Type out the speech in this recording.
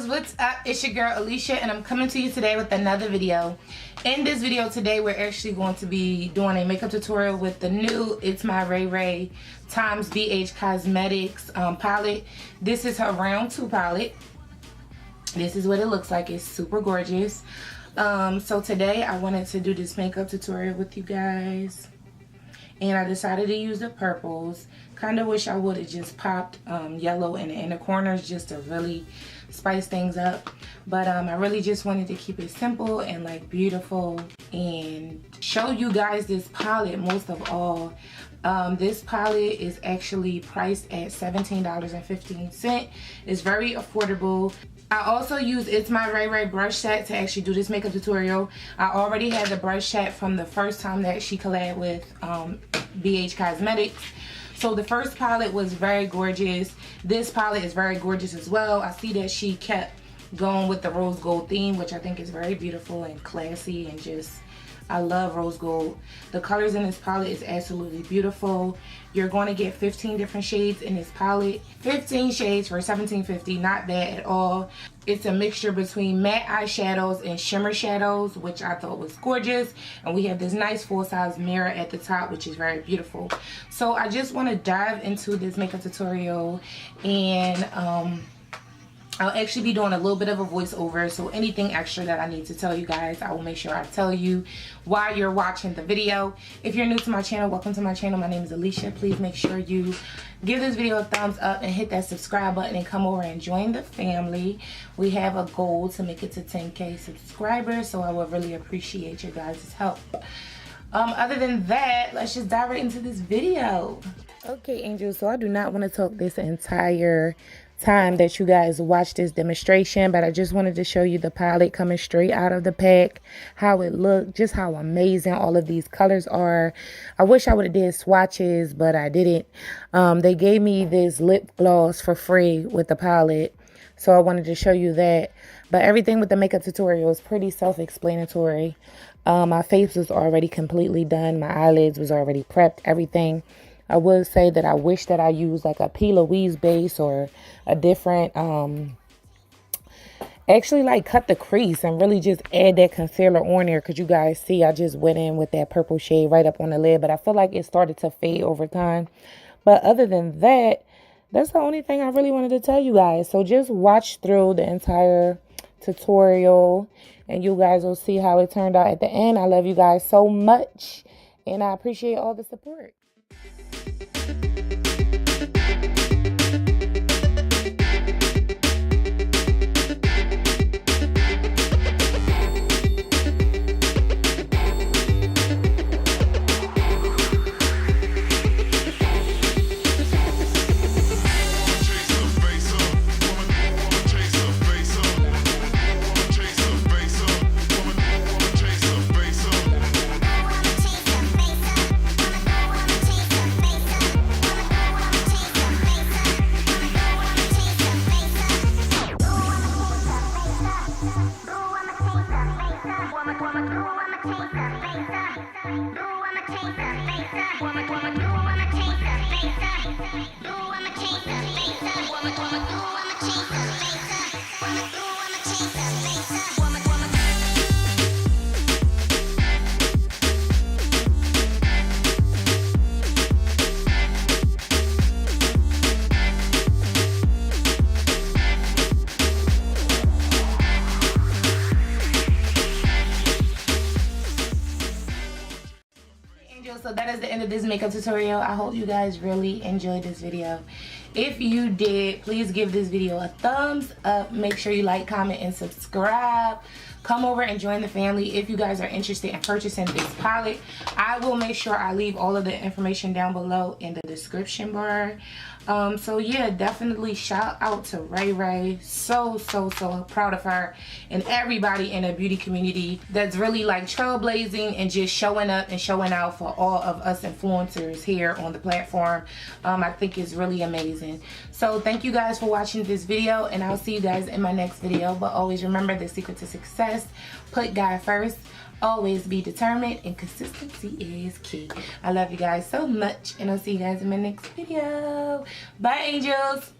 Angels, what's up? It's your girl Alicia, and I'm coming to you today with another video. In this video today, we're actually going to be doing a makeup tutorial with the new Itsmyrayeraye times BH Cosmetics palette. This is her round 2 palette. This is what it looks like. It's super gorgeous. So today I wanted to do this makeup tutorial with you guys, and I decided to use the purples. Kind of wish I would have just popped yellow in the inner corners just to really spice things up, but I really just wanted to keep it simple and like beautiful and show you guys this palette most of all. This palette is actually priced at $17.15. It's very affordable. I also use Itsmyrayeraye brush set to actually do this makeup tutorial. I already had the brush set from the first time that she collabed with BH Cosmetics. So the first palette was very gorgeous. This palette is very gorgeous as well. I see that she kept going with the rose gold theme, which I think is very beautiful and classy, and just, I love rose gold. The colors in this palette is absolutely beautiful. You're going to get 15 different shades in this palette. 15 shades for $17.50, not bad at all. It's a mixture between matte eyeshadows and shimmer shadows, which I thought was gorgeous. And we have this nice full-size mirror at the top, which is very beautiful. So I just want to dive into this makeup tutorial, and I'll actually be doing a little bit of a voiceover, so anything extra that I need to tell you guys, I will make sure I tell you while you're watching the video. If you're new to my channel, welcome to my channel. My name is Alicia. Please make sure you give this video a thumbs up and hit that subscribe button and come over and join the family. We have a goal to make it to 10K subscribers, so I would really appreciate your guys' help. Other than that, let's just dive right into this video. Okay, angels, so I do not want to talk this entire time that you guys watch this demonstration, but I just wanted to show you the palette coming straight out of the pack, how it looked, just how amazing all of these colors are. I wish I would have did swatches, but I didn't. They gave me this lip gloss for free with the palette, so I wanted to show you that. But everything with the makeup tutorial is pretty self-explanatory. My face was already completely done, my eyelids was already prepped, everything. I would say that I wish that I used like a P. Louise base or a different, actually like cut the crease and really just add that concealer on there. Because you guys see, I just went in with that purple shade right up on the lid. But I feel like it started to fade over time. But other than that, that's the only thing I really wanted to tell you guys. So just watch through the entire tutorial and you guys will see how it turned out at the end. I love you guys so much and I appreciate all the support. So that is the end of this makeup tutorial. I hope you guys really enjoyed this video. If you did, please give this video a thumbs up. Make sure you like, comment, and subscribe. Come over and join the family if you guys are interested in purchasing this palette. I will make sure I leave all of the information down below in the description bar. So yeah, definitely shout out to Ray Ray. So proud of her and everybody in the beauty community that's really like trailblazing and just showing up and showing out for all of us influencers here on the platform. I think it's really amazing. So thank you guys for watching this video, and I'll see you guys in my next video. But always remember, the secret to success: put God first, always be determined, and consistency is key. I love you guys so much, and I'll see you guys in my next video. Bye, angels.